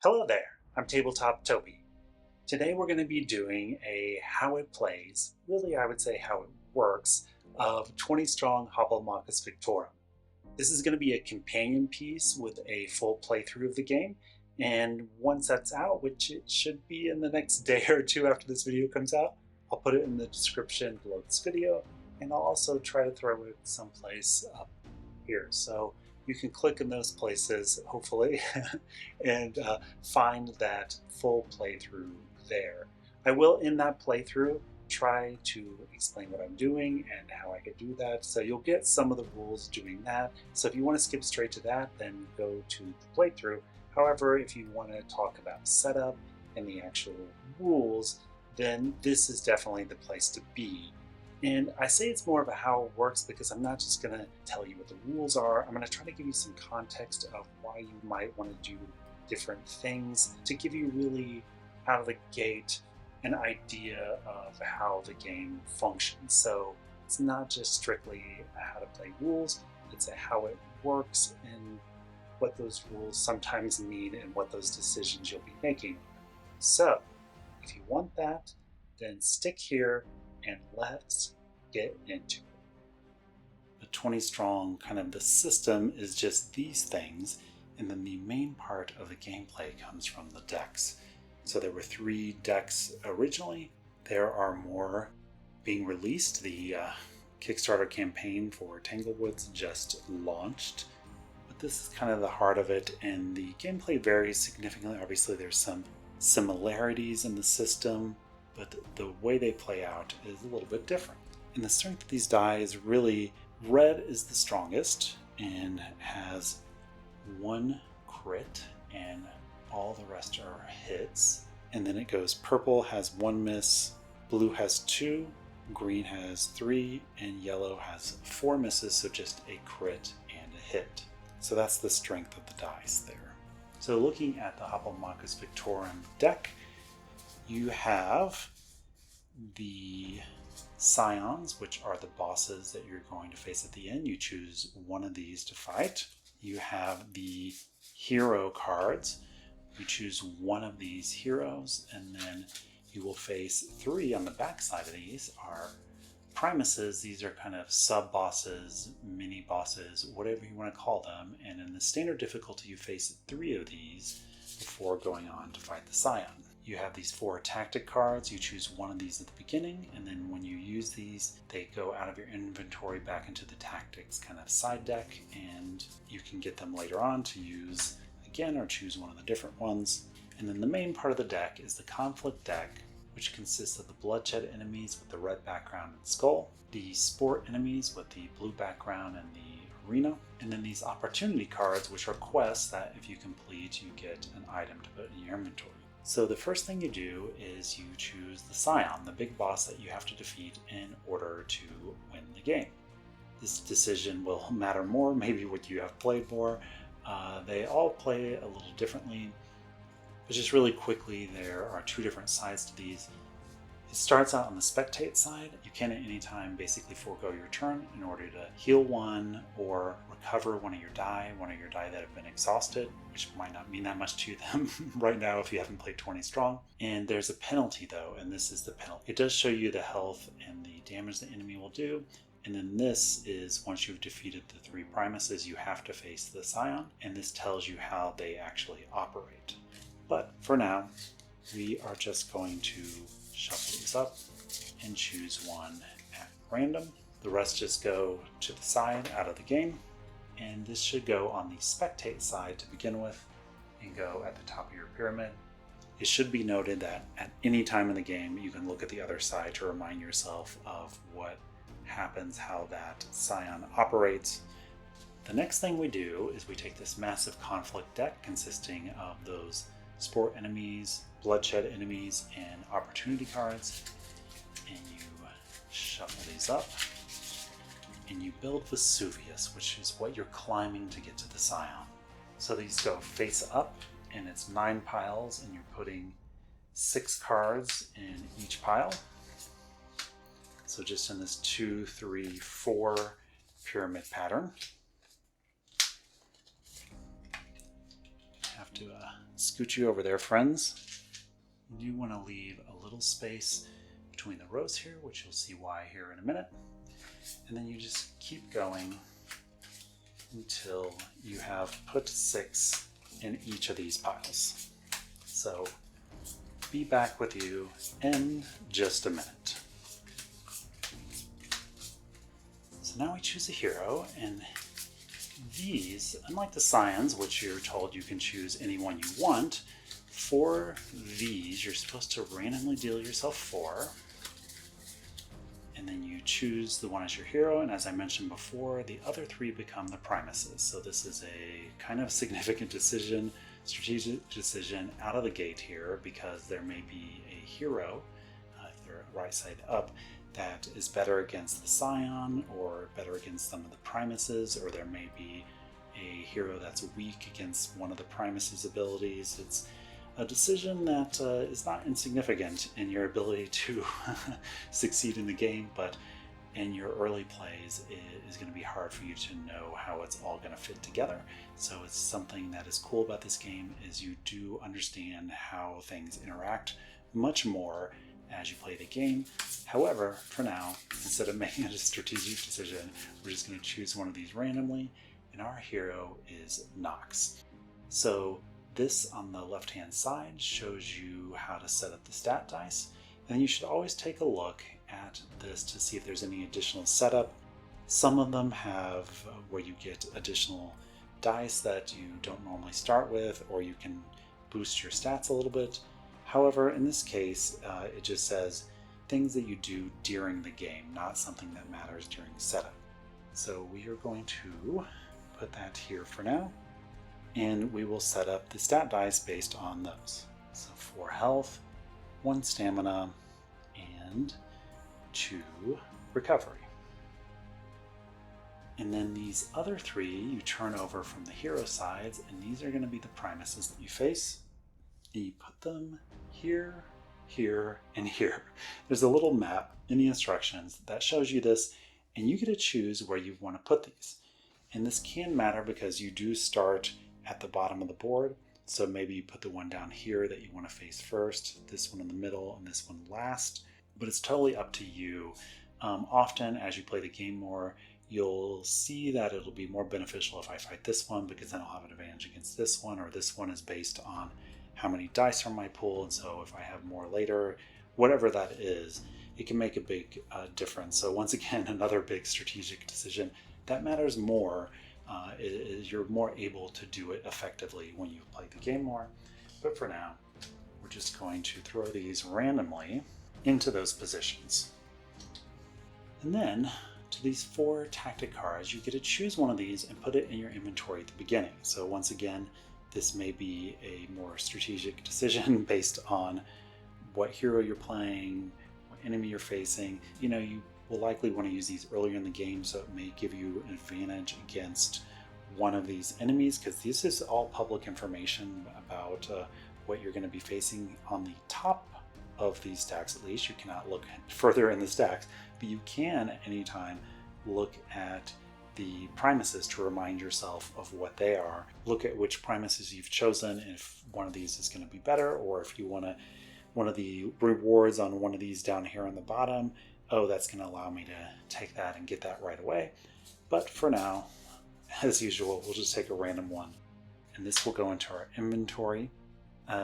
Hello there, I'm Tabletop Toby. Today we're going to be doing a how it plays, really I would say how it works, of 20 strong Hoplomachus Victorum. This is going to be a companion piece with a full playthrough of the game, and once that's out, which it should be in the next day or two after this video comes out, I'll put it in the description below this video, and I'll also try to throw it someplace up here. So you can click in those places, hopefully, and find that full playthrough there. I will, in that playthrough, try to explain what I'm doing and how I could do that. So you'll get some of the rules doing that. So if you want to skip straight to that, then go to the playthrough. However, if you want to talk about setup and the actual rules, then this is definitely the place to be. And I say it's more of a how it works because I'm not just going to tell you what the rules are. I'm going to try to give you some context of why you might want to do different things to give you really out of the gate an idea of how the game functions. So it's not just strictly how to play rules, it's a how it works and what those rules sometimes mean and what those decisions you'll be making. So if you want that, then stick here and let's get into it. The 20 strong, kind of the system is just these things, and then the main part of the gameplay comes from the decks. So there were 3 decks originally. There are more being released. The Kickstarter campaign for Tanglewoods just launched, but this is kind of the heart of it, and the gameplay varies significantly. Obviously there's some similarities in the system, but the way they play out is a little bit different. And the strength of these die is really, red is the strongest and has 1 crit and all the rest are hits. And then it goes purple has 1 miss, blue has 2, green has 3, and yellow has 4 misses, so just a crit and a hit. So that's the strength of the dice there. So looking at the Hoplomachus Victorum deck, you have the Scions, which are the bosses that you're going to face at the end. You choose one of these to fight. You have the hero cards. You choose one of these heroes, and then you will face 3 on the back side of these are Primuses. These are kind of sub-bosses, mini-bosses, whatever you want to call them. And in the standard difficulty, you face 3 of these before going on to fight the Scion. You have these 4 tactic cards. You choose one of these at the beginning, and then when you use these, they go out of your inventory back into the tactics kind of side deck, and you can get them later on to use again or choose one of the different ones. And then the main part of the deck is the conflict deck, which consists of the bloodshed enemies with the red background and skull, the sport enemies with the blue background and the arena, and then these opportunity cards, which are quests that if you complete, you get an item to put in your inventory. So the first thing you do is you choose the Scion, the big boss that you have to defeat in order to win the game. This decision will matter more, maybe what you have played more. They all play a little differently. But just really quickly, there are 2 different sides to these. It starts out on the spectate side. You can at any time basically forego your turn in order to heal 1 or recover one of your die that have been exhausted, which might not mean that much to them right now if you haven't played 20 strong. And there's a penalty though, and this is the penalty. It does show you the health and the damage the enemy will do. And then this is once you've defeated the 3 Primuses, you have to face the Scion, and this tells you how they actually operate. But for now, we are just going to shuffle these up and choose one at random. The rest just go to the side out of the game, and this should go on the spectate side to begin with and go at the top of your pyramid. It should be noted that at any time in the game, you can look at the other side to remind yourself of what happens, how that Scion operates. The next thing we do is we take this massive conflict deck consisting of those sport enemies, bloodshed enemies, and opportunity cards, and you shuffle these up and you build Vesuvius, which is what you're climbing to get to the Scion. So these go face up, and it's 9 piles, and you're putting 6 cards in each pile. So just in this 2, 3, 4 pyramid pattern. You have to to scoot you over there, friends. You do want to leave a little space between the rows here, which you'll see why here in a minute. And then you just keep going until you have put 6 in each of these piles. So be back with you in just a minute. So now we choose a hero, and these, unlike the Scions, which you're told you can choose any one you want, for these you're supposed to randomly deal yourself 4. And then you choose the one as your hero, and as I mentioned before, the other 3 become the Primuses. So this is a kind of significant decision, strategic decision out of the gate here, because there may be a hero, if they're right side up, that is better against the Scion, or better against some of the Primuses, or there may be a hero that's weak against one of the Primuses' abilities. It's a decision that is not insignificant in your ability to succeed in the game, but in your early plays it is going to be hard for you to know how it's all going to fit together. So it's something that is cool about this game, is you do understand how things interact much more as you play the game. However, for now, instead of making a strategic decision, we're just going to choose one of these randomly, and our hero is Nox. So this on the left hand side shows you how to set up the stat dice, and you should always take a look at this to see if there's any additional setup. Some of them have where you get additional dice that you don't normally start with, or you can boost your stats a little bit. However, in this case, it just says things that you do during the game, not something that matters during setup. So we are going to put that here for now, and we will set up the stat dice based on those. So 4 health, 1 stamina, and 2 recovery. And then these other 3 you turn over from the hero sides, and these are going to be the Primuses that you face. And you put them here, here, and here. There's a little map in the instructions that shows you this, and you get to choose where you want to put these. And this can matter because you do start at the bottom of the board. So maybe you put the one down here that you want to face first, this one in the middle, and this one last. But it's totally up to you. Often as you play the game more, you'll see that it'll be more beneficial if I fight this one, because then I'll have an advantage against this one, or this one is based on how many dice are in my pool, and so if I have more later, whatever that is, it can make a big difference. So once again, another big strategic decision that matters more. You're more able to do it effectively when you play the game more. But for now, we're just going to throw these randomly into those positions. And then to these 4 tactic cards, you get to choose one of these and put it in your inventory at the beginning. So once again, this may be a more strategic decision based on what hero you're playing, what enemy you're facing. You know, you will likely want to use these earlier in the game, so it may give you an advantage against one of these enemies, because this is all public information about what you're going to be facing on the top of these stacks. At least you cannot look further in the stacks, but you can at any time look at the Primuses to remind yourself of what they are. Look at which Primuses you've chosen, if one of these is going to be better, or if you want to one of the rewards on one of these down here on the bottom. Oh, that's going to allow me to take that and get that right away. But for now, as usual, we'll just take a random one, and this will go into our inventory.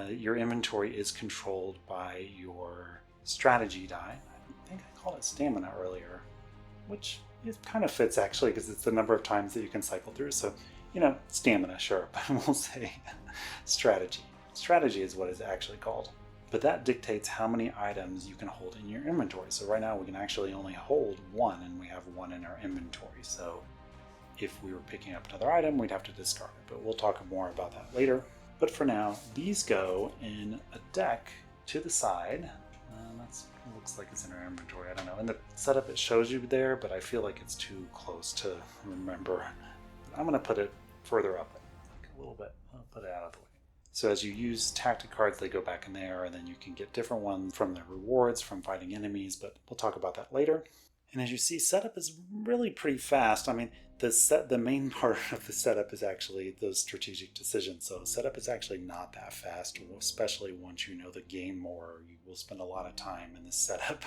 Your inventory is controlled by your strategy die. I think I called it stamina earlier, which it kind of fits actually, because it's the number of times that you can cycle through. So, you know, stamina, sure, but we'll say strategy. Strategy is what it's actually called. But that dictates how many items you can hold in your inventory. So right now we can actually only hold 1, and we have 1 in our inventory. So if we were picking up another item, we'd have to discard it, but we'll talk more about that later. But for now, these go in a deck to the side. That looks like it's in our inventory. I don't know. In the setup, it shows you there, but I feel like it's too close to remember. I'm going to put it further up, like a little bit. I'll put it out of the way. So as you use tactic cards, they go back in there, and then you can get different ones from the rewards from fighting enemies, but we'll talk about that later. And as you see, setup is really pretty fast. I mean, the main part of the setup is actually those strategic decisions. So setup is actually not that fast, especially once you know the game more. You will spend a lot of time in the setup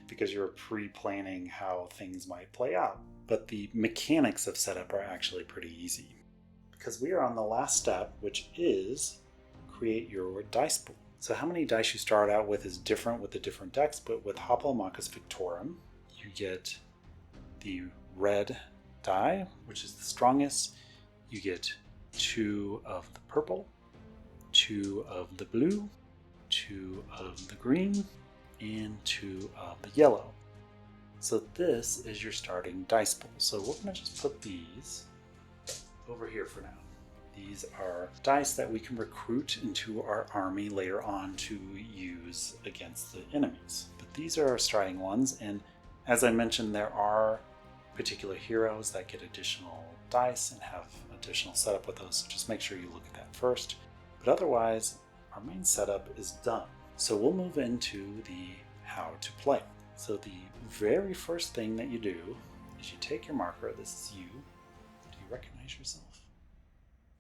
because you're pre-planning how things might play out. But the mechanics of setup are actually pretty easy because we are on the last step, which is create your dice pool. So how many dice you start out with is different with the different decks, but with Hoplomachus Victorum, you get the red die, which is the strongest. You get 2 of the purple, 2 of the blue, 2 of the green, and 2 of the yellow. So this is your starting dice pool. So we're going to just put these over here for now. These are dice that we can recruit into our army later on to use against the enemies. But these are our starting ones, and as I mentioned, there are particular heroes that get additional dice and have additional setup with those, so just make sure you look at that first. But otherwise, our main setup is done. So we'll move into the how to play. So the very first thing that you do is you take your marker. This is you. Do you recognize yourself?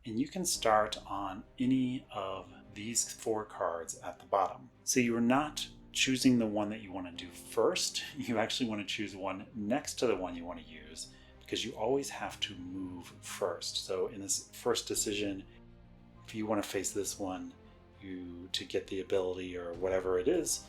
And you can start on any of these 4 cards at the bottom. So you're not choosing the one that you want to do first. You actually want to choose one next to the one you want to use, because you always have to move first. So in this first decision, if you want to face this one, to get the ability or whatever it is,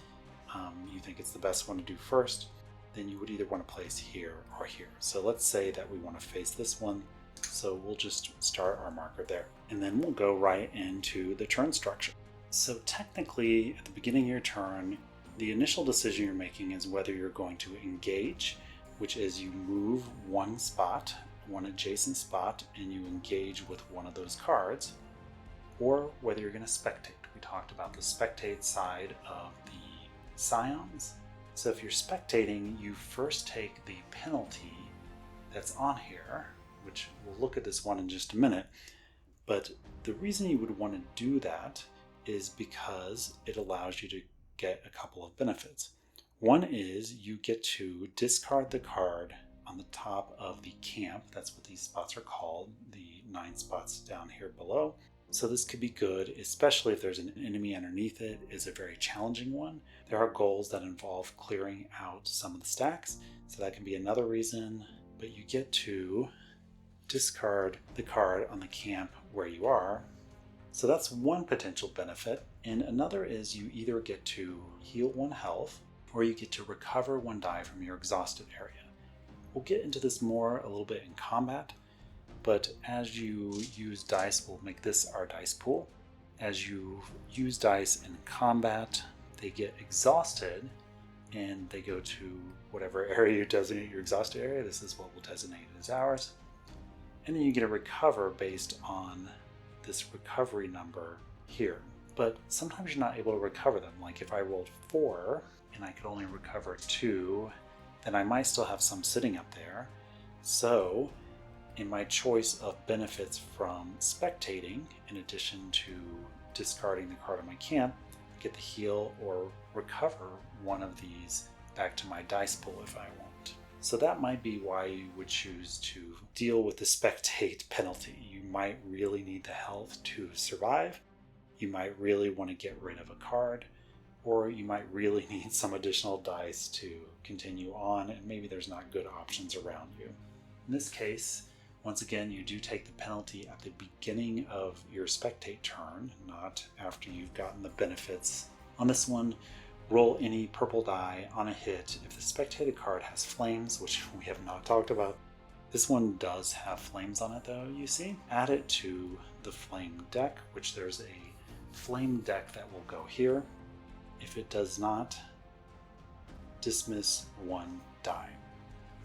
you think it's the best one to do first, then you would either want to place here or here. So let's say that we want to face this one. So we'll just start our marker there, and then we'll go right into the turn structure. So technically, at the beginning of your turn, the initial decision you're making is whether you're going to engage, which is you move one spot, one adjacent spot, and you engage with one of those cards, or whether you're going to spectate. We talked about the spectate side of the Scions. So if you're spectating, you first take the penalty that's on here, which we'll look at this one in just a minute. But the reason you would want to do that is because it allows you to get a couple of benefits. One is you get to discard the card on the top of the camp. That's what these spots are called, the 9 spots down here below. So this could be good, especially if there's an enemy underneath it. It's a very challenging one. There are goals that involve clearing out some of the stacks, so that can be another reason. But you get to discard the card on the camp where you are. So that's one potential benefit. And another is you either get to heal 1 health, or you get to recover 1 die from your exhausted area. We'll get into this more a little bit in combat, but as you use dice, we'll make this our dice pool. As you use dice in combat, they get exhausted and they go to whatever area you designate your exhausted area. This is what we'll designate as ours. And then you get a recover based on this recovery number here. But sometimes you're not able to recover them. Like if I rolled 4 and I could only recover 2, then I might still have some sitting up there. So in my choice of benefits from spectating, in addition to discarding the card on my camp, I get to heal or recover 1 of these back to my dice pool if I want. So that might be why you would choose to deal with the spectate penalty. You might really need the health to survive. You might really want to get rid of a card, or you might really need some additional dice to continue on, and maybe there's not good options around you. In this case, once again, you do take the penalty at the beginning of your spectate turn, not after you've gotten the benefits. On this one, roll any purple die on a hit if the spectated card has flames, which we have not talked about. This one does have flames on it though, you see. Add it to the flame deck, which there's a flame deck that will go here. If it does not, dismiss 1 die.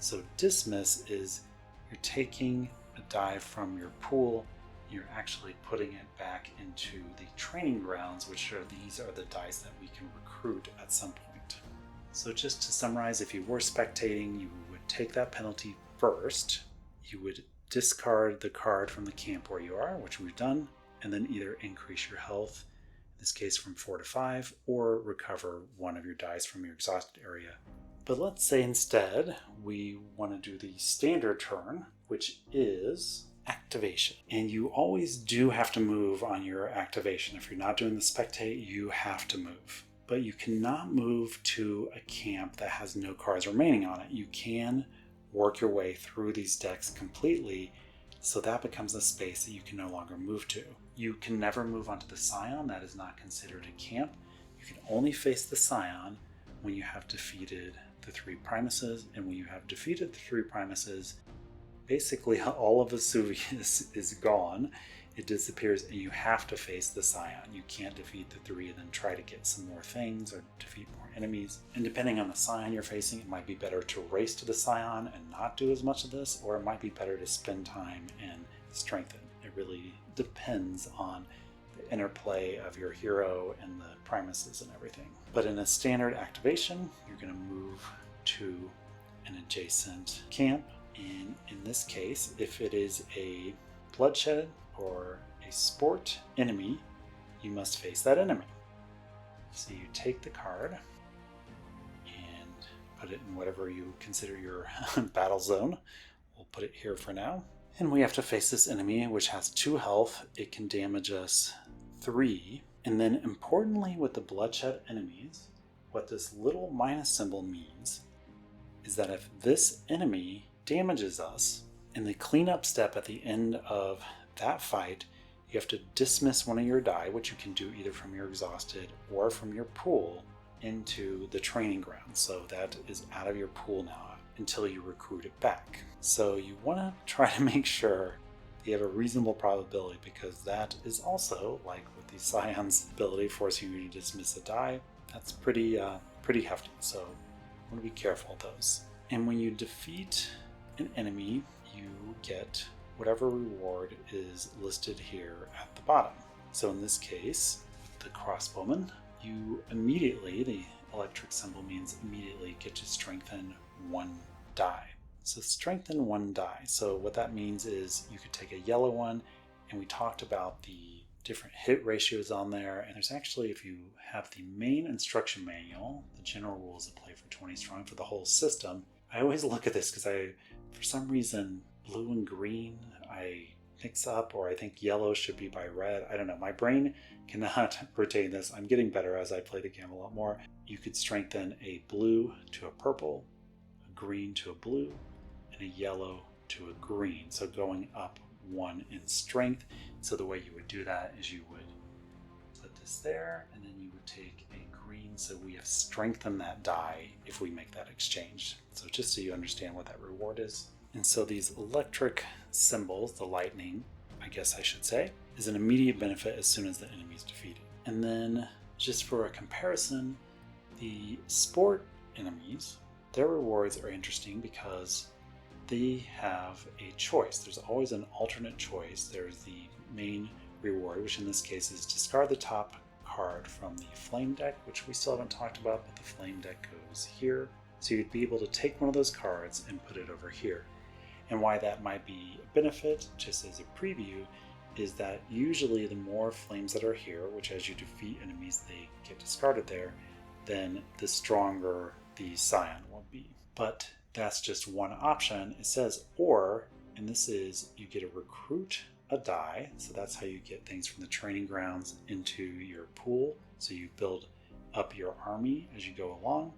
So dismiss is you're taking a die from your pool, you're actually putting it back into the training grounds, which are these are the dice that we can recruit at some point. So just to summarize, if you were spectating, you would take that penalty first. You would discard the card from the camp where you are, which we've done, and then either increase your health, in this case from 4 to 5, or recover 1 of your dice from your exhausted area But let's say instead we want to do the standard turn, which is activation. And you always do have to move on your activation. If you're not doing the spectate, you have to move. But you cannot move to a camp that has no cards remaining on it. You can work your way through these decks completely, so that becomes a space that you can no longer move to. You can never move onto the Scion. That is not considered a camp. You can only face the Scion when you have defeated the 3 Primuses, and when you have defeated the 3 Primuses, basically all of Vesuvius is gone. It disappears, and you have to face the Scion. You can't defeat the 3 and then try to get some more things or defeat more enemies. And depending on the Scion you're facing, it might be better to race to the Scion and not do as much of this, or it might be better to spend time and strengthen. It really depends on the interplay of your hero and the Primuses and everything. But in a standard activation, you're going to move to an adjacent camp. And in this case, if it is a bloodshed or a sport enemy, you must face that enemy. So you take the card and put it in whatever you consider your battle zone. We'll put it here for now. And we have to face this enemy, which has 2 health. It can damage us 3. And then importantly with the bloodshed enemies, what this little minus symbol means is that if this enemy damages us, in the cleanup step at the end of that fight, you have to dismiss one of your die, which you can do either from your exhausted or from your pool, into the training ground. So that is out of your pool now until you recruit it back. So you want to try to make sure you have a reasonable probability, because that is also, like with the Scion's ability forcing you to dismiss a die, that's pretty hefty. So you want to be careful of those. And when you defeat an enemy, you get whatever reward is listed here at the bottom. So in this case, with the crossbowman, you immediately, the electric symbol means immediately, get to strengthen 1 die. So strengthen 1 die. So what that means is you could take a yellow one, and we talked about the different hit ratios on there. And there's actually, if you have the main instruction manual, the general rules that play for 20 strong for the whole system, I always look at this because for some reason, blue and green, I mix up, or I think yellow should be by red. I don't know. My brain cannot retain this. I'm getting better as I play the game a lot more. You could strengthen a blue to a purple, a green to a blue, and a yellow to a green. So going up 1 in strength. So the way you would do that is you would put this there, and then you would take a green. So we have strengthened that die if we make that exchange. So just so you understand what that reward is. And so these electric symbols, the lightning, I guess I should say, is an immediate benefit as soon as the enemy is defeated. And then just for a comparison, the sport enemies, their rewards are interesting because they have a choice. There's always an alternate choice. There's the main reward, which in this case is discard the top card from the flame deck, which we still haven't talked about, but the flame deck goes here. So you'd be able to take one of those cards and put it over here. And why that might be a benefit, just as a preview, is that usually the more flames that are here, which as you defeat enemies, they get discarded there, then the stronger the Scion will be. But that's just one option. It says, or, and this is, you get to recruit a die. So that's how you get things from the training grounds into your pool. So you build up your army as you go along.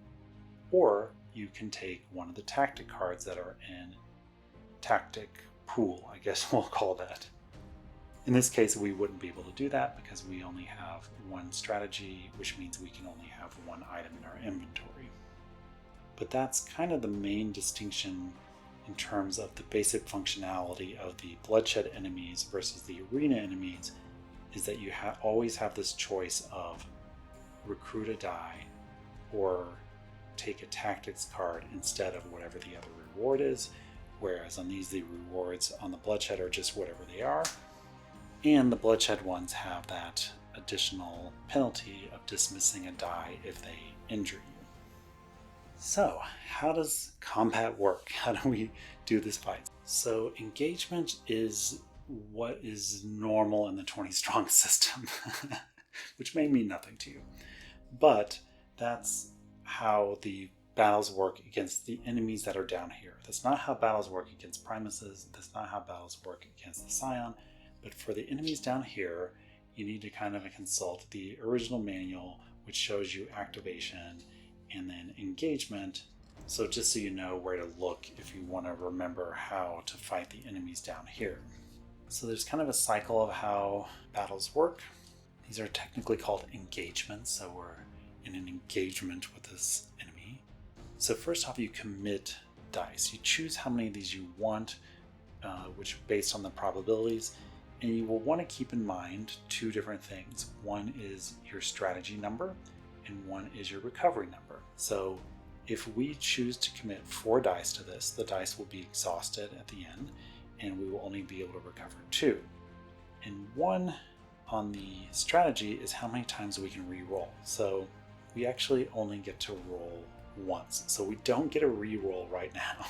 Or you can take one of the tactic cards that are in tactic pool, I guess we'll call that. In this case, we wouldn't be able to do that because we only have 1 strategy, which means we can only have 1 item in our inventory. But that's kind of the main distinction in terms of the basic functionality of the bloodshed enemies versus the arena enemies, is that you always have this choice of recruit a die or take a tactics card instead of whatever the other reward is, whereas on these, the rewards on the bloodshed are just whatever they are. And the bloodshed ones have that additional penalty of dismissing a die if they injure you. So how does combat work? How do we do this fight? So engagement is what is normal in the 20 strong system, which may mean nothing to you. But that's how the battles work against the enemies that are down here. That's not how battles work against Primuses. That's not how battles work against the Scion. But for the enemies down here, you need to kind of consult the original manual, which shows you activation and then engagement. So just so you know where to look if you want to remember how to fight the enemies down here. So there's kind of a cycle of how battles work. These are technically called engagements, so we're in an engagement with this enemy. So first off, you commit dice. You choose how many of these you want, which based on the probabilities, and you will want to keep in mind two different things. One is your strategy number, and one is your recovery number. So if we choose to commit 4 dice to this, the dice will be exhausted at the end, and we will only be able to recover 2. And 1 on the strategy is how many times we can re-roll. So we actually only get to roll once, so we don't get a re-roll right now.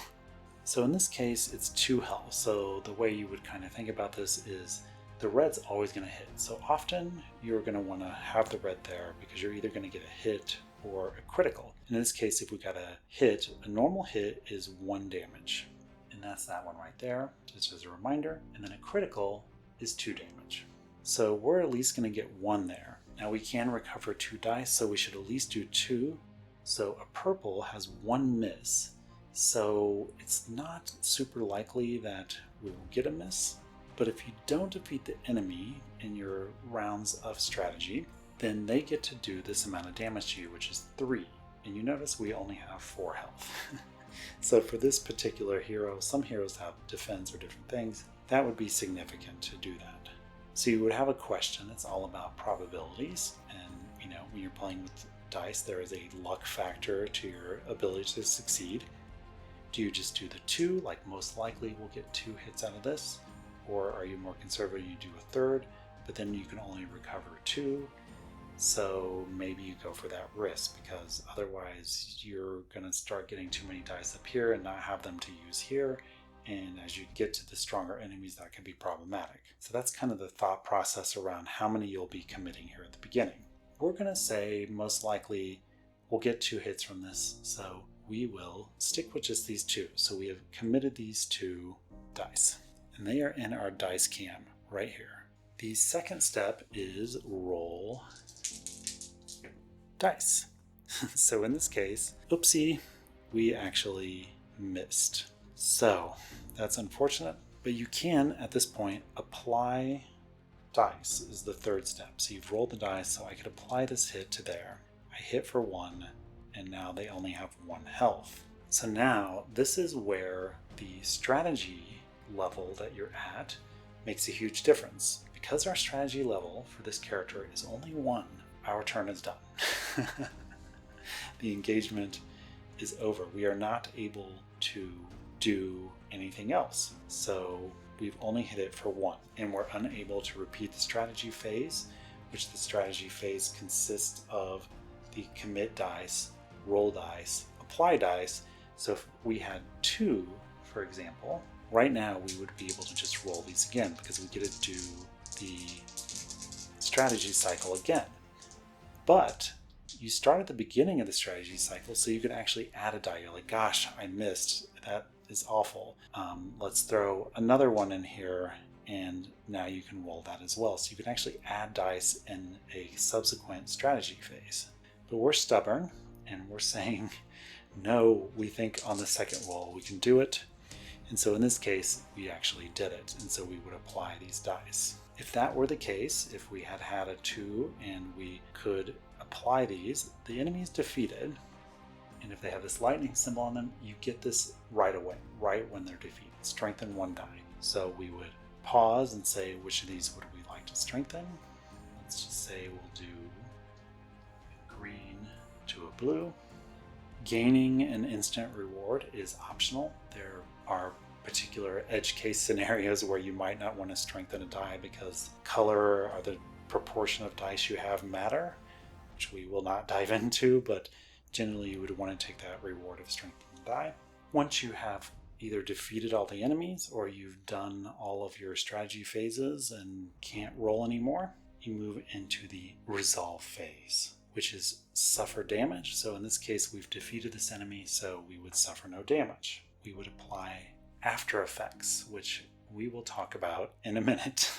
So in this case, it's 2 health. So the way you would kind of think about this is the red's always going to hit. So often you're going to want to have the red there because you're either going to get a hit or a critical. In this case, if we got a hit, a normal hit is 1 damage. And that's that one right there, just as a reminder. And then a critical is 2 damage. So we're at least going to get 1 there. Now we can recover 2 dice, so we should at least do 2. So a purple has 1 miss. So it's not super likely that we will get a miss. But if you don't defeat the enemy in your rounds of strategy, then they get to do this amount of damage to you, which is 3. And you notice we only have 4 health. So for this particular hero, some heroes have defense or different things. That would be significant to do that. So you would have a question. It's all about probabilities. And when you're playing with dice, there is a luck factor to your ability to succeed. Do you just do the 2, like most likely we'll get 2 hits out of this? Or are you more conservative, you do a third, but then you can only recover 2? So maybe you go for that risk, because otherwise you're going to start getting too many dice up here and not have them to use here. And as you get to the stronger enemies, that can be problematic. So that's kind of the thought process around how many you'll be committing here at the beginning. We're going to say most likely we'll get 2 hits from this, so we will stick with just these 2. So we have committed these 2 dice, and they are in our dice cam right here. The second step is roll dice. So in this case, oopsie, we actually missed. So that's unfortunate, but you can at this point apply dice is the third step. So you've rolled the dice, so I could apply this hit to there. I hit for 1, and now they only have 1 health. So now this is where the strategy level that you're at makes a huge difference. Because our strategy level for this character is only 1, our turn is done. The engagement is over. We are not able to do anything else. So we've only hit it for 1, and we're unable to repeat the strategy phase, which the strategy phase consists of the commit dice, roll dice, apply dice. So if we had 2, for example, right now we would be able to just roll these again because we get to do the strategy cycle again. But you start at the beginning of the strategy cycle, so you can actually add a die. You're like, gosh, I missed. That is awful. Let's throw another one in here, and now you can roll that as well. So you can actually add dice in a subsequent strategy phase. But we're stubborn, and we're saying, no, we think on the second roll we can do it. And so in this case, we actually did it. And so we would apply these dice. If that were the case, if we had had a 2 and we could apply these, the enemy is defeated. And if they have this lightning symbol on them, you get this right away, right when they're defeated. Strengthen 1 die. So we would pause and say, which of these would we like to strengthen? Let's just say we'll do a green to a blue. Gaining an instant reward is optional. There are particular edge case scenarios where you might not want to strengthen a die because color or the proportion of dice you have matter, which we will not dive into, but generally you would want to take that reward of strengthening the die. Once you have either defeated all the enemies or you've done all of your strategy phases and can't roll anymore, you move into the resolve phase, which is suffer damage. So in this case, we've defeated this enemy, so we would suffer no damage. We would apply after effects, which we will talk about in a minute,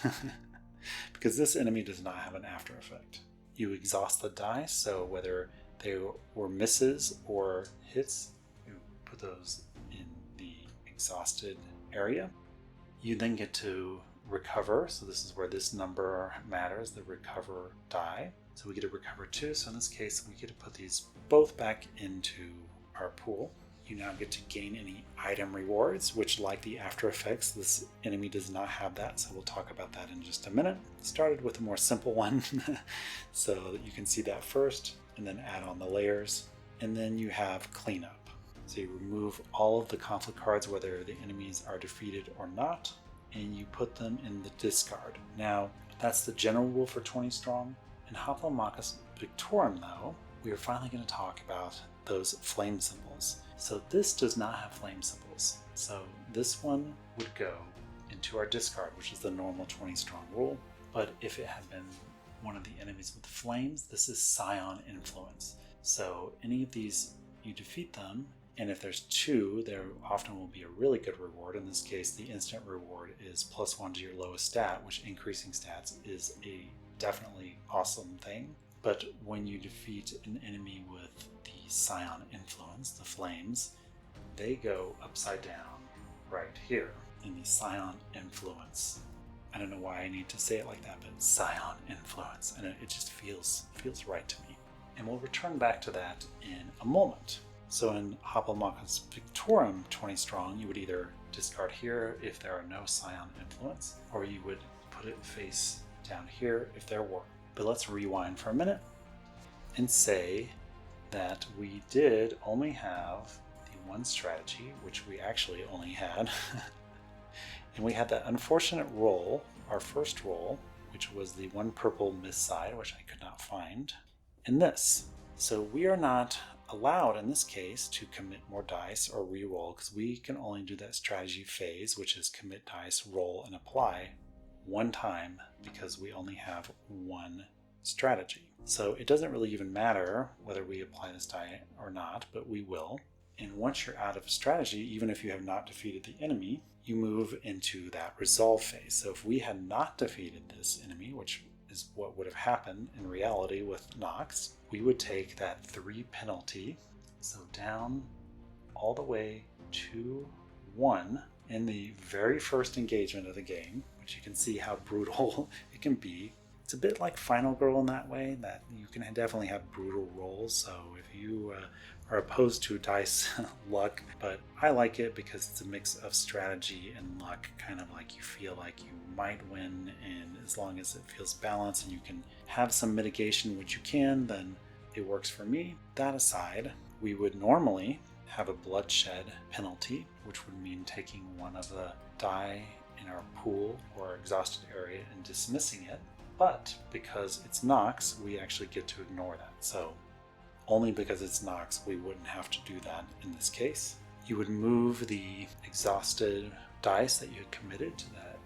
because this enemy does not have an after effect. You exhaust the dice, so whether they were misses or hits, you put those in the exhausted area. You then get to recover, so this is where this number matters, the recover die. So we get to recover 2, so in this case we get to put these both back into our pool. You now get to gain any item rewards, which, like the after effects, this enemy does not have that, so we'll talk about that in just a minute. Started with a more simple one, so that you can see that first, and then add on the layers. And then you have cleanup. So you remove all of the conflict cards, whether the enemies are defeated or not, and you put them in the discard. Now, that's the general rule for 20 strong. In Hoplomachus Victorum, though, we are finally going to talk about those flame symbols. So this does not have flame symbols. So this one would go into our discard, which is the normal 20 strong rule. But if it had been one of the enemies with flames, this is Scion Influence. So any of these, you defeat them, and if there's 2, there often will be a really good reward. In this case, the instant reward is +1 to your lowest stat, which increasing stats is a definitely awesome thing. But when you defeat an enemy with the Scion Influence, the flames, they go upside down right here in the Scion Influence. I don't know why I need to say it like that, but Scion Influence, and it just feels right to me. And we'll return back to that in a moment. So in Hoplomachus Victorum 20 strong, you would either discard here if there are no Scion Influence, or you would put it face down here if there were. But let's rewind for a minute and say that we did only have the one strategy, which we actually only had. And we had that unfortunate roll, our first roll, which was the 1 purple miss side, which I could not find, and this. So we are not allowed in this case to commit more dice or re-roll, because we can only do that strategy phase, which is commit dice, roll, and apply 1 time, because we only have 1 strategy. So it doesn't really even matter whether we apply this die or not, but we will. And once you're out of strategy, even if you have not defeated the enemy, you move into that resolve phase. So if we had not defeated this enemy, which is what would have happened in reality with Nox, we would take that 3 penalty, so down all the way to 1 in the very first engagement of the game, which you can see how brutal it can be. It's a bit like Final Girl in that way, that you can definitely have brutal rolls. So if you are opposed to dice luck, but I like it because it's a mix of strategy and luck, kind of like you feel like you might win, and as long as it feels balanced and you can have some mitigation, which you can, then it works for me. That aside, we would normally have a bloodshed penalty, which would mean taking one of the die in our pool or exhausted area and dismissing it. But because it's Nox, we actually get to ignore that. So only because it's Nox, we wouldn't have to do that in this case. You would move the exhausted dice that you had committed to that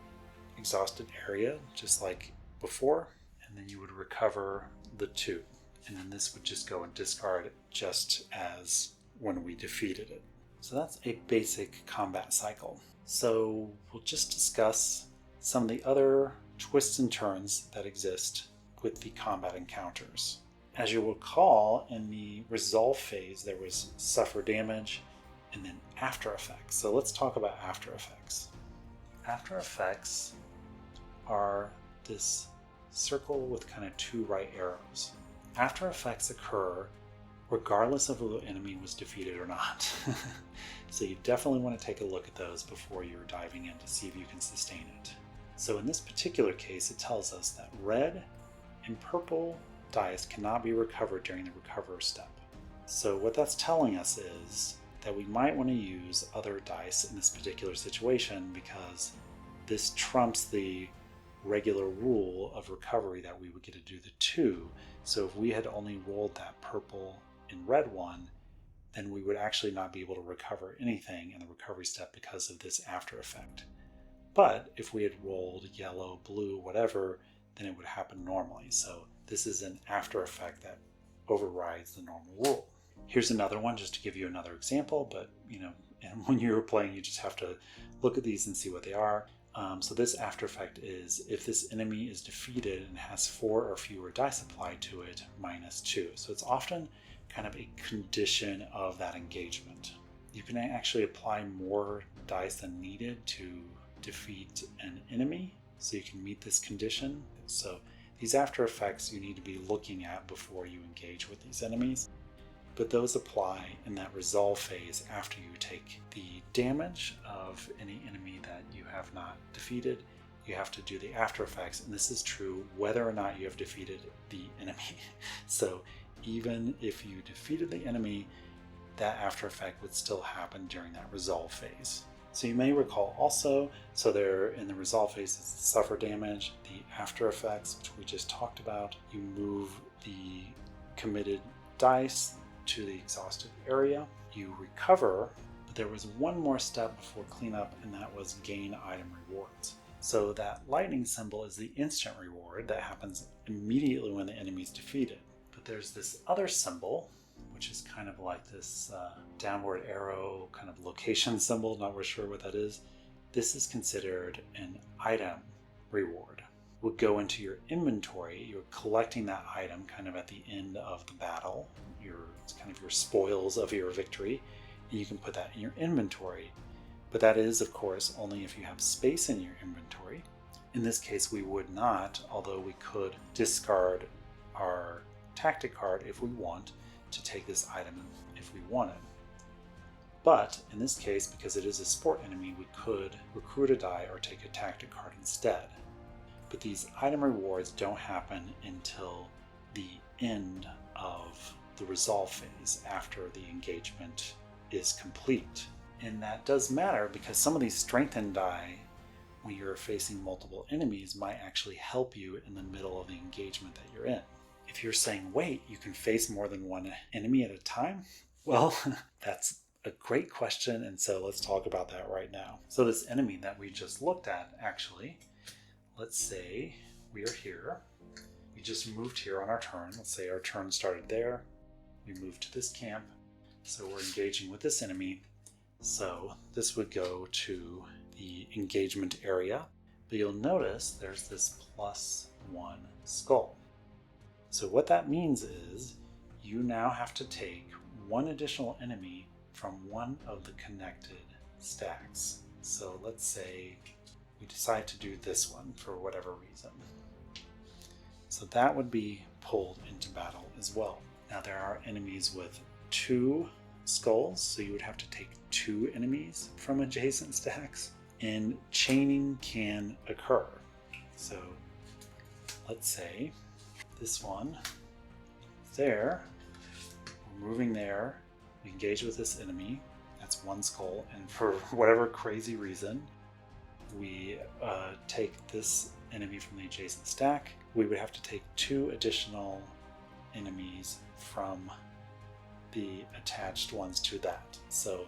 exhausted area, just like before, and then you would recover the 2. And then this would just go and discard it just as when we defeated it. So that's a basic combat cycle. So we'll just discuss some of the other twists and turns that exist with the combat encounters. As you'll recall, in the resolve phase, there was suffer damage and then after effects. So let's talk about after effects. After effects are this circle with kind of 2 right arrows. After effects occur regardless of whether the enemy was defeated or not. So you definitely want to take a look at those before you're diving in to see if you can sustain it. So in this particular case, it tells us that red and purple dice cannot be recovered during the recover step. So what that's telling us is that we might want to use other dice in this particular situation, because this trumps the regular rule of recovery that we would get to do the 2. So if we had only rolled that purple and red one, then we would actually not be able to recover anything in the recovery step because of this after effect. But if we had rolled yellow, blue, whatever, then it would happen normally. So this is an after effect that overrides the normal rule. Here's another one just to give you another example, but and when you're playing, you just have to look at these and see what they are. So this after effect is if this enemy is defeated and has 4 or fewer dice applied to it, -2. So it's often kind of a condition of that engagement. You can actually apply more dice than needed to defeat an enemy, so you can meet this condition. So these after effects you need to be looking at before you engage with these enemies. But those apply in that resolve phase after you take the damage of any enemy that you have not defeated. You have to do the after effects, and this is true whether or not you have defeated the enemy. So even if you defeated the enemy, that after effect would still happen during that resolve phase. So you may recall also, so there in the resolve phase is the suffer damage, the after effects, which we just talked about. You move the committed dice to the exhausted area. You recover, but there was one more step before cleanup, and that was gain item rewards. So that lightning symbol is the instant reward that happens immediately when the enemy is defeated. But there's this other symbol, which is kind of like this downward arrow kind of location symbol, not really sure what that is. This is considered an item reward. Would go into your inventory. You're collecting that item kind of at the end of the battle. It's kind of your spoils of your victory, and you can put that in your inventory. But that is, of course, only if you have space in your inventory. In this case, we would not, although we could discard our tactic card if we want to take this item if we wanted. But in this case, because it is a sport enemy, we could recruit a die or take a tactic card instead. But these item rewards don't happen until the end of the resolve phase, after the engagement is complete. And that does matter because some of these strengthened die, when you're facing multiple enemies, might actually help you in the middle of the engagement that you're in. If you're saying, wait, you can face more than one enemy at a time? Well, that's a great question, and so let's talk about that right now. So this enemy that we just looked at, actually, let's say we are here. We just moved here on our turn. Let's say our turn started there. We moved to this camp. So we're engaging with this enemy. So this would go to the engagement area. But you'll notice there's this +1 skull. So what that means is you now have to take one additional enemy from one of the connected stacks. So let's say we decide to do this one for whatever reason. So that would be pulled into battle as well. Now there are enemies with 2 skulls, so you would have to take 2 enemies from adjacent stacks, and chaining can occur. So let's say this one there, we're moving there, we engage with this enemy, that's 1 skull, and for whatever crazy reason, we take this enemy from the adjacent stack. We would have to take 2 additional enemies from the attached ones to that. So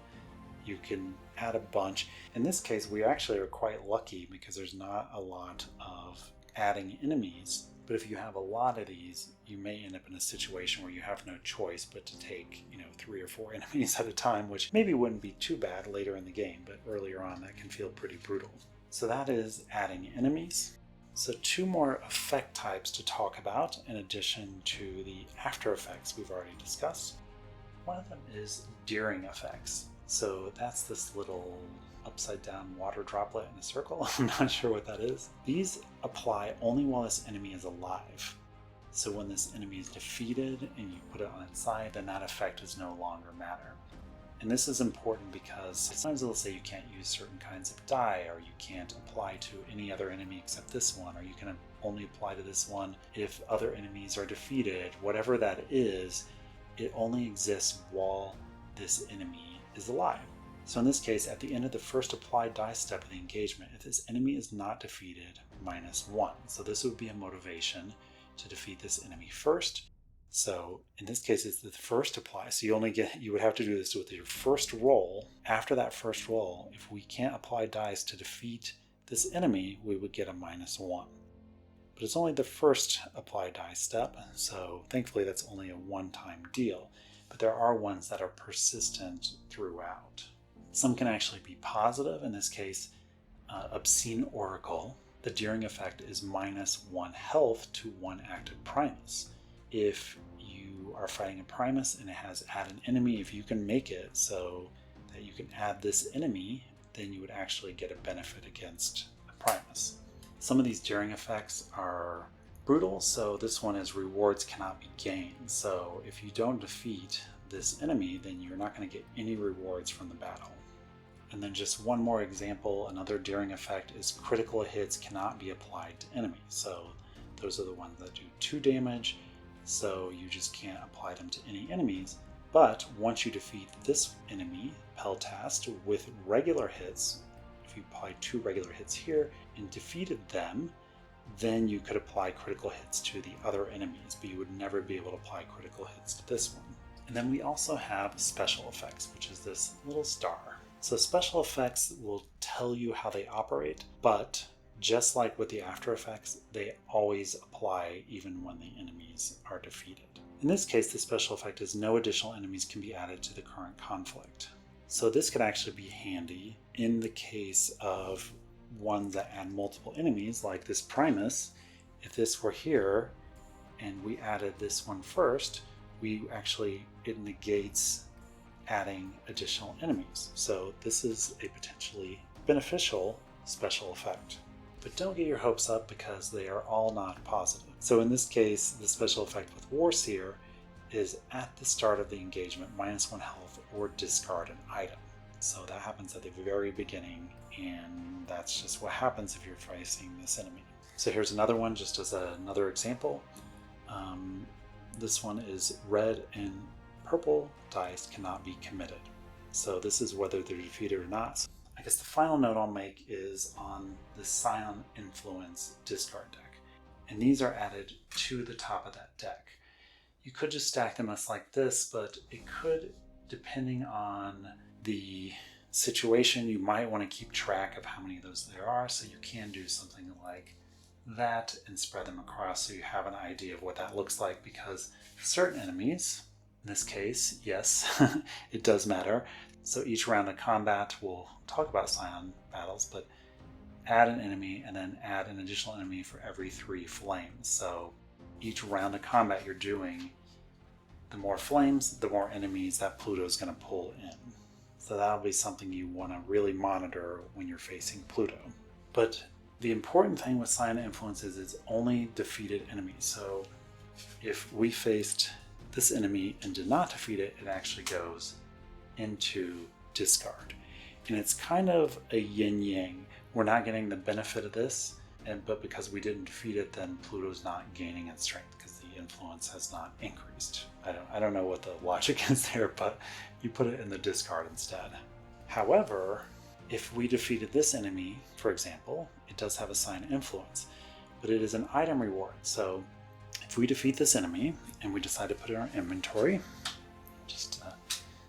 you can add a bunch. In this case, we actually are quite lucky because there's not a lot of adding enemies. But if you have a lot of these, you may end up in a situation where you have no choice but to take, 3 or 4 enemies at a time, which maybe wouldn't be too bad later in the game, but earlier on that can feel pretty brutal. So that is adding enemies. So 2 more effect types to talk about in addition to the after effects we've already discussed. One of them is during effects. So that's this little upside down water droplet in a circle. I'm not sure what that is. These apply only while this enemy is alive. So when this enemy is defeated and you put it on its side, then that effect does no longer matter. And this is important because sometimes it'll say you can't use certain kinds of die, or you can't apply to any other enemy except this one, or you can only apply to this one if other enemies are defeated. Whatever that is, it only exists while this enemy is alive. So in this case, at the end of the first applied die step of the engagement, if this enemy is not defeated, -1. So this would be a motivation to defeat this enemy first. So in this case, it's the first apply. So you would have to do this with your first roll. After that first roll, if we can't apply dice to defeat this enemy, we would get a -1. But but it's only the first apply die step, so thankfully that's only a one-time deal. But there are ones that are persistent throughout. Some can actually be positive. In this case, Obscene Oracle, the Deering effect is -1 health to 1 active Primus. If you are fighting a Primus and it has add an enemy, if you can make it so that you can add this enemy, then you would actually get a benefit against a Primus. Some of these Deering effects are brutal, so this one is rewards cannot be gained. So if you don't defeat this enemy, then you're not going to get any rewards from the battle. And then just one more example, another Deering effect is critical hits cannot be applied to enemies. So those are the ones that do 2 damage, so you just can't apply them to any enemies. But once you defeat this enemy, Peltast, with regular hits, if you apply 2 regular hits here and defeated them, then you could apply critical hits to the other enemies, but you would never be able to apply critical hits to this one. And then we also have special effects, which is this little star. So special effects will tell you how they operate, but just like with the after effects, they always apply even when the enemies are defeated. In this case, the special effect is no additional enemies can be added to the current conflict. So this could actually be handy in the case of ones that add multiple enemies, like this Primus. If this were here and we added this one first, it negates adding additional enemies. So this is a potentially beneficial special effect. But don't get your hopes up because they are all not positive. So in this case, the special effect with Warseer is at the start of the engagement, -1 health, or discard an item. So that happens at the very beginning, and that's just what happens if you're facing this enemy. So here's another one just as another example. This one is red and purple dice cannot be committed. So this is whether they're defeated or not. So I guess the final note I'll make is on the Scion Influence discard deck. And these are added to the top of that deck. You could just stack them as like this, but it could, depending on the situation, you might want to keep track of how many of those there are. So you can do something like that and spread them across so you have an idea of what that looks like, because certain enemies, in this case, yes, it does matter. So each round of combat, we'll talk about Scion battles, but add an enemy and then add an additional enemy for every 3 flames. So each round of combat you're doing, the more flames, the more enemies that Pluto's going to pull in. So that'll be something you want to really monitor when you're facing Pluto. But the important thing with Scion Influence is it's only defeated enemies. So if we faced this enemy and did not defeat it, it actually goes into discard. And it's kind of a yin-yang. We're not getting the benefit of this, but because we didn't defeat it, then Pluto's not gaining its strength because the influence has not increased. I don't know what the logic is there, but you put it in the discard instead. However, if we defeated this enemy, for example, it does have a Scion Influence, but it is an item reward. So if we defeat this enemy and we decide to put it in our inventory, just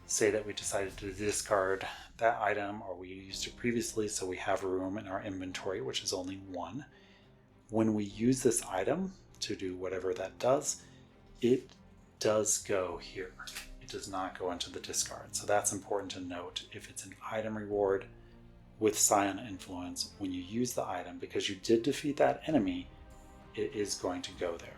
say that we decided to discard that item, or we used it previously, so we have room in our inventory, which is only 1. When we use this item to do whatever that does, it does go here. It does not go into the discard. So that's important to note. If it's an item reward with Scion Influence, when you use the item, because you did defeat that enemy, it is going to go there.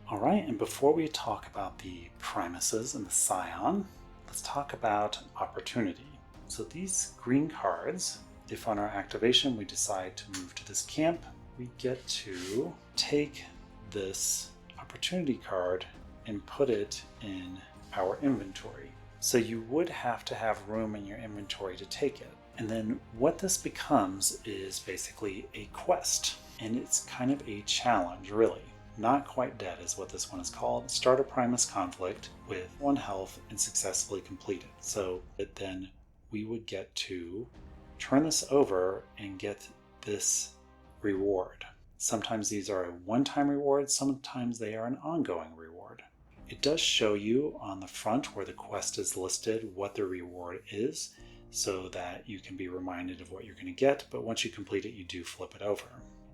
All right, and before we talk about the Primuses and the Scion, let's talk about opportunity. So these green cards, if on our activation we decide to move to this camp, we get to take this opportunity card and put it in our inventory. So you would have to have room in your inventory to take it. And then what this becomes is basically a quest. And it's kind of a challenge, really. Not Quite Dead is what this one is called. Start a Primus conflict with 1 health and successfully complete it. So then we would get to turn this over and get this reward. Sometimes these are a one-time reward, sometimes they are an ongoing reward. It does show you on the front where the quest is listed what the reward is, so that you can be reminded of what you're going to get, but once you complete it, you do flip it over.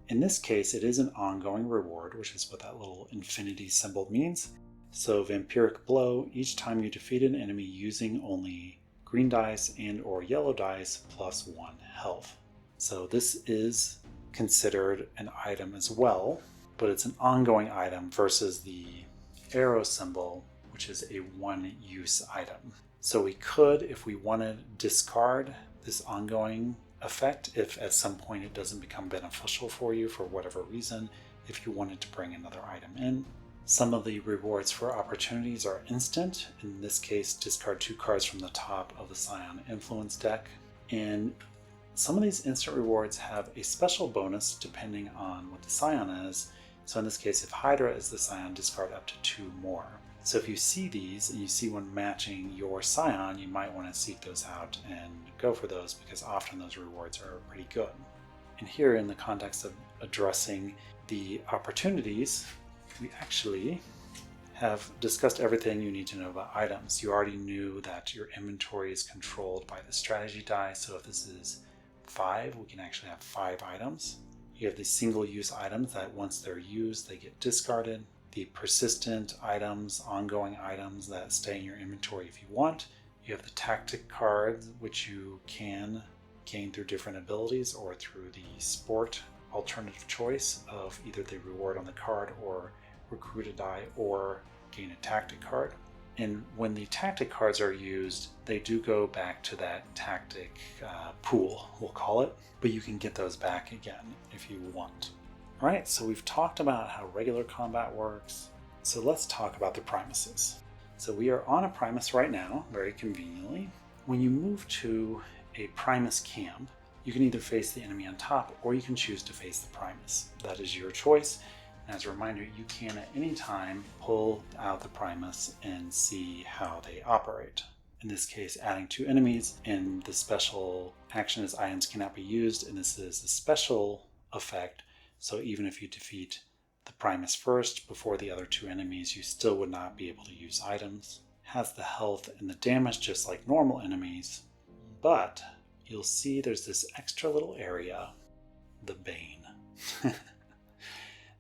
In this case, it is an ongoing reward, which is what that little infinity symbol means. So Vampiric Blow, each time you defeat an enemy using only green dice and or yellow dice plus 1 health. So this is considered an item as well, but it's an ongoing item versus the arrow symbol, which is a one-use item. So we could, if we wanted, discard this ongoing effect if at some point it doesn't become beneficial for you for whatever reason, if you wanted to bring another item in. Some of the rewards for opportunities are instant. In this case, discard 2 cards from the top of the Scion Influence deck. And some of these instant rewards have a special bonus depending on what the Scion is. So in this case, if Hydra is the Scion, discard up to 2 more. So if you see these and you see one matching your Scion, you might want to seek those out and go for those because often those rewards are pretty good. And here in the context of addressing the opportunities, we actually have discussed everything you need to know about items. You already knew that your inventory is controlled by the strategy die. So if this is 5, we can actually have 5 items. You have the single-use items that once they're used, they get discarded. The persistent items, ongoing items that stay in your inventory if you want. You have the tactic cards, which you can gain through different abilities or through the sport alternative choice of either the reward on the card or recruit a die or gain a tactic card. And when the tactic cards are used, they do go back to that tactic pool, we'll call it, but you can get those back again if you want. All right, so we've talked about how regular combat works. So let's talk about the Primuses. So we are on a Primus right now, very conveniently. When you move to a Primus camp, you can either face the enemy on top or you can choose to face the Primus. That is your choice. And as a reminder, you can at any time pull out the Primus and see how they operate. In this case, adding 2 enemies, and the special action is items cannot be used, and this is a special effect. So even if you defeat the Primus first before the other 2 enemies, you still would not be able to use items. It has the health and the damage just like normal enemies, but you'll see there's this extra little area, the Bane.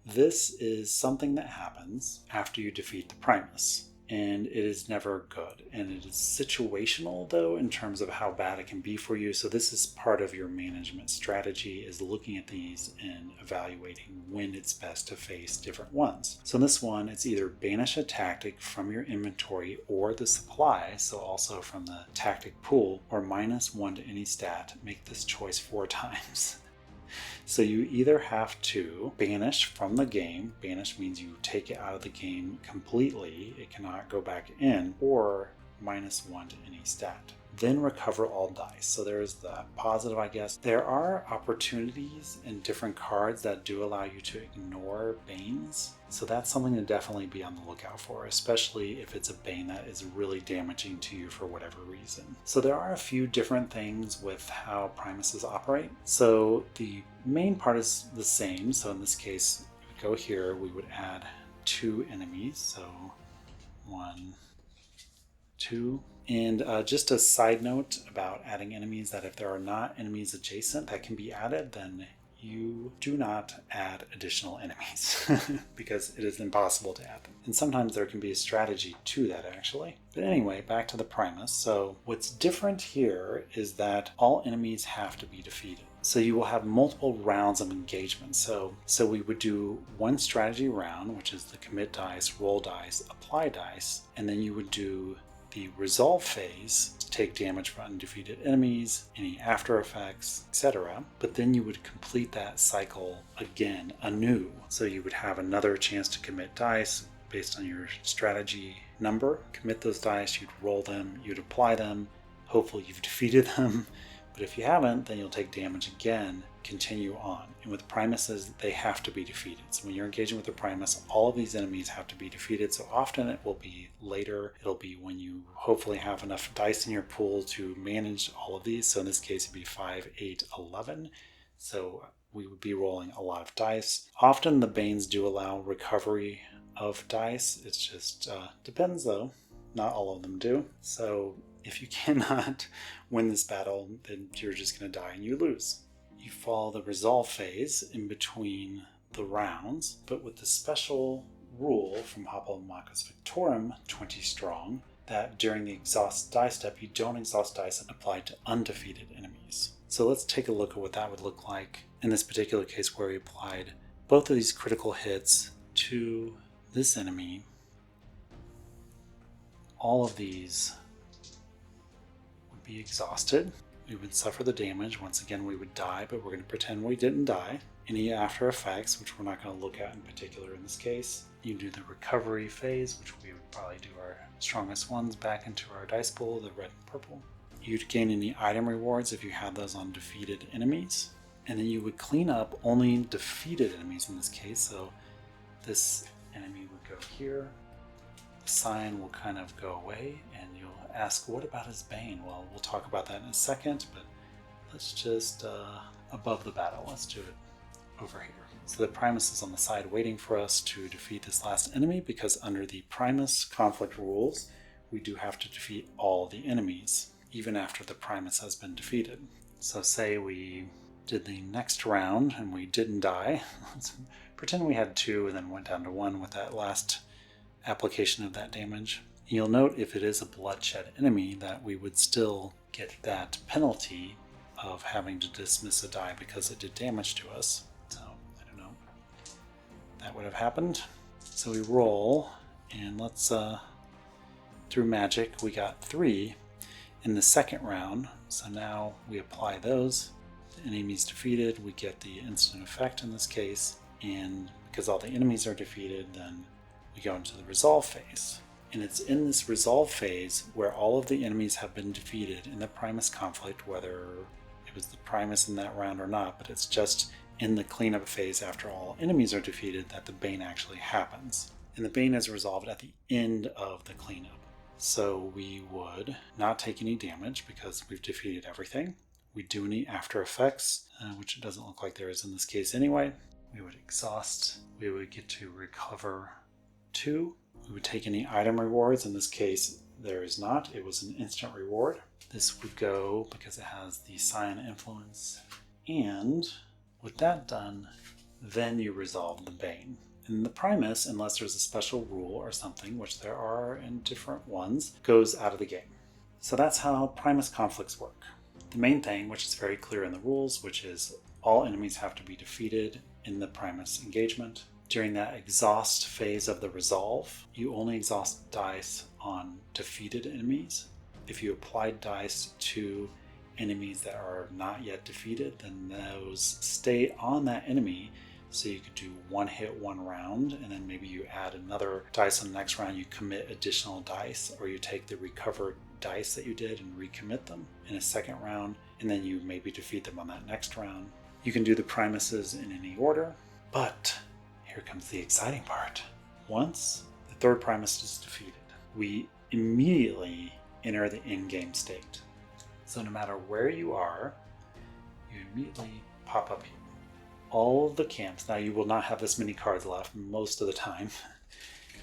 This is something that happens after you defeat the Primus, and it is never good. And it is situational, though, in terms of how bad it can be for you. So this is part of your management strategy, is looking at these and evaluating when it's best to face different ones. So in this one, it's either banish a tactic from your inventory or the supply, so also from the tactic pool, or -1 to any stat. Make this choice 4 times. So you either have to banish from the game. Banish means you take it out of the game completely. It cannot go back in, or -1 to any stat. Then recover all dice. So there's the positive, I guess. There are opportunities in different cards that do allow you to ignore Banes. So that's something to definitely be on the lookout for, especially if it's a Bane that is really damaging to you for whatever reason. So there are a few different things with how Primuses operate. So the main part is the same. So in this case, we go here, we would add 2 enemies. So 1, 2. And just a side note about adding enemies, that if there are not enemies adjacent that can be added, then you do not add additional enemies because it is impossible to add them. And sometimes there can be a strategy to that, actually. But anyway, back to the Primus. So what's different here is that all enemies have to be defeated. So you will have multiple rounds of engagement. So we would do 1 strategy round, which is the commit dice, roll dice, apply dice, and then you would do the resolve phase to take damage from undefeated enemies, any after effects, etc. But then you would complete that cycle again anew. So you would have another chance to commit dice based on your strategy number. Commit those dice, you'd roll them, you'd apply them. Hopefully you've defeated them. But if you haven't, then you'll take damage again, continue on. And with Primuses, they have to be defeated. So when you're engaging with the Primus, all of these enemies have to be defeated. So often it will be later. It'll be when you hopefully have enough dice in your pool to manage all of these. So in this case, it'd be 5, 8, 11. So we would be rolling a lot of dice. Often the Banes do allow recovery of dice. It just depends though. Not all of them do. So if you cannot win this battle, then you're just going to die and you lose. you follow the resolve phase in between the rounds, but with the special rule from Hoplomachus Victorum, 20 strong, that during the exhaust die step, you don't exhaust dice applied to undefeated enemies. So let's take a look at what that would look like in this particular case where we applied both of these critical hits to this enemy. All of these would be exhausted. We would suffer the damage. Once again, we would die, but we're going to pretend we didn't die. Any after effects, which we're not going to look at in particular in this case. You do the recovery phase, which we would probably do our strongest ones back into our dice pool, the red and purple. You'd gain any item rewards if you had those on defeated enemies. And then you would clean up only defeated enemies in this case. So this enemy would go here. The Scion will kind of go away, and you'll ask, what about his Bane? Well, we'll talk about that in a second, but let's just, above the battle, let's do it over here. So the Primus is on the side waiting for us to defeat this last enemy, because under the Primus conflict rules, we do have to defeat all the enemies, even after the Primus has been defeated. So say we did the next round and we didn't die. Let's pretend we had 2 and then went down to 1 with that last application of that damage. You'll note if it is a bloodshed enemy that we would still get that penalty of having to dismiss a die because it did damage to us. So, I don't know. That would have happened. So we roll, and let's, through magic, we got 3 in the second round. So now we apply those. The enemy's defeated, we get the instant effect in this case, and because all the enemies are defeated, then we go into the resolve phase. And it's in this resolve phase where all of the enemies have been defeated in the Primus conflict, whether it was the Primus in that round or not, but it's just in the cleanup phase after all enemies are defeated that the Bane actually happens. And the Bane is resolved at the end of the cleanup. So we would not take any damage because we've defeated everything. We do any after effects, which it doesn't look like there is in this case anyway. We would exhaust. We would get to recover 2. We would take any item rewards. In this case, there is not. It was an instant reward. This would go because it has the Scion Influence. And with that done, then you resolve the Bane. And the Primus, unless there's a special rule or something, which there are in different ones, goes out of the game. So that's how Primus conflicts work. The main thing, which is very clear in the rules, which is all enemies have to be defeated in the Primus engagement. During that exhaust phase of the resolve, you only exhaust dice on defeated enemies. If you applied dice to enemies that are not yet defeated, then those stay on that enemy. So you could do 1 hit, 1 round, and then maybe you add another dice on the next round, you commit additional dice, or you take the recovered dice that you did and recommit them in a second round, and then you maybe defeat them on that next round. You can do the Primuses in any order, but here comes the exciting part. Once the third Primus is defeated, we immediately enter the endgame state. So no matter where you are, you immediately pop up here. All of the camps, now you will not have this many cards left most of the time.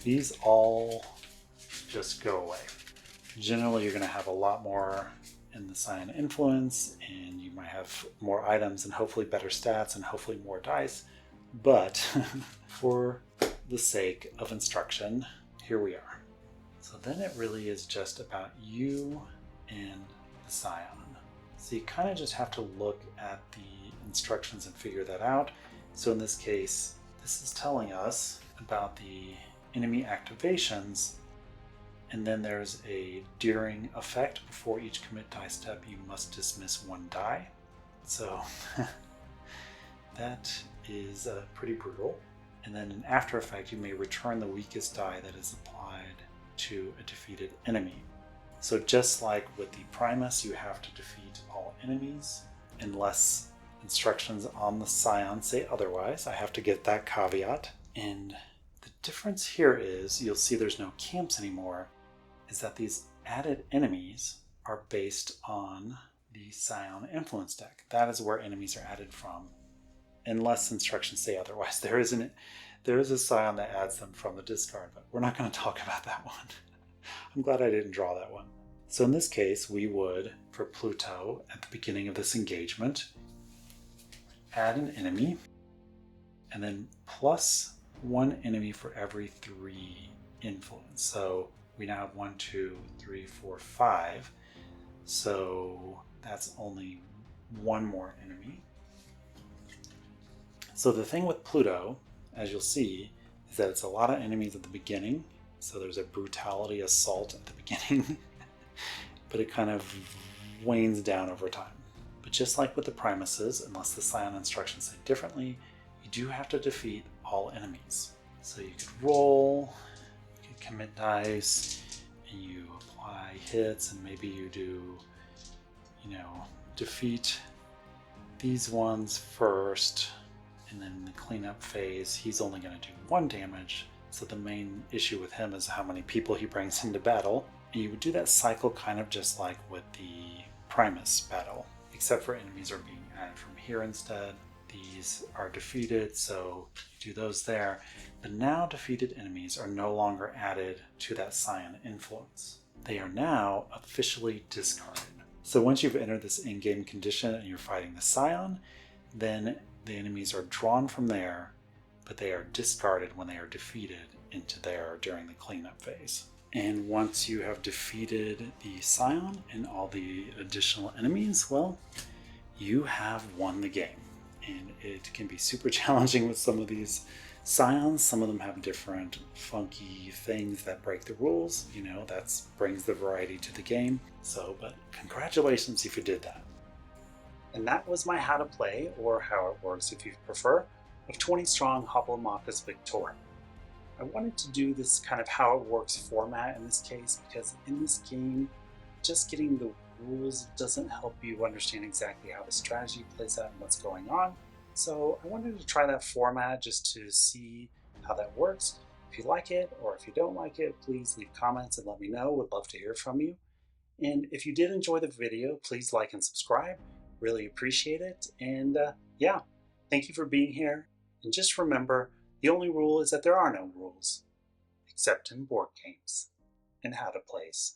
These all just go away. Generally, you're going to have a lot more in the Scion Influence, and you might have more items and hopefully better stats and hopefully more dice. But for the sake of instruction, here we are. So then it really is just about you and the Scion. So you kind of just have to look at the instructions and figure that out. So in this case, this is telling us about the enemy activations, and then there's a during effect. Before each commit die step, you must dismiss 1 die. So that is pretty brutal. And then in after effect, you may return the weakest die that is applied to a defeated enemy. So just like with the Primus, you have to defeat all enemies unless instructions on the Scion say otherwise. I have to get that caveat. And the difference here is, you'll see there's no camps anymore, is that these added enemies are based on the Scion Influence deck. That is where enemies are added from, unless instructions say otherwise. There is a Scion that adds them from the discard, but we're not going to talk about that one. I'm glad I didn't draw that one. So in this case, we would, for Pluto, at the beginning of this engagement, add an enemy, and then plus 1 enemy for every 3 influence. So we now have 1, 2, 3, 4, 5. So that's only 1 more enemy. So the thing with Pluto, as you'll see, is that it's a lot of enemies at the beginning. So there's a brutality assault at the beginning, but it kind of wanes down over time. But just like with the Primuses, unless the Scion instructions say differently, you do have to defeat all enemies. So you could roll, you could commit dice, and you apply hits, and maybe you do, defeat these ones first, and then in the cleanup phase, he's only going to do 1 damage. So the main issue with him is how many people he brings into battle. And you would do that cycle kind of just like with the Primus battle, except for enemies are being added from here instead. These are defeated, so you do those there. The now defeated enemies are no longer added to that Scion Influence. They are now officially discarded. So once you've entered this in-game condition and you're fighting the Scion, then the enemies are drawn from there, but they are discarded when they are defeated into there during the cleanup phase. And once you have defeated the Scion and all the additional enemies, well, you have won the game. And it can be super challenging with some of these Scions. Some of them have different funky things that break the rules. That brings the variety to the game. But congratulations if you did that. And that was my how to play, or how it works if you prefer, of 20 strong Hoplomachus Victorum. I wanted to do this kind of how it works format in this case, because in this game, just getting the rules doesn't help you understand exactly how the strategy plays out and what's going on. So I wanted to try that format just to see how that works. If you like it or if you don't like it, please leave comments and let me know. Would love to hear from you. And if you did enjoy the video, please like and subscribe. Really appreciate it. And yeah, thank you for being here. And just remember, the only rule is that there are no rules, except in board games and how to plays.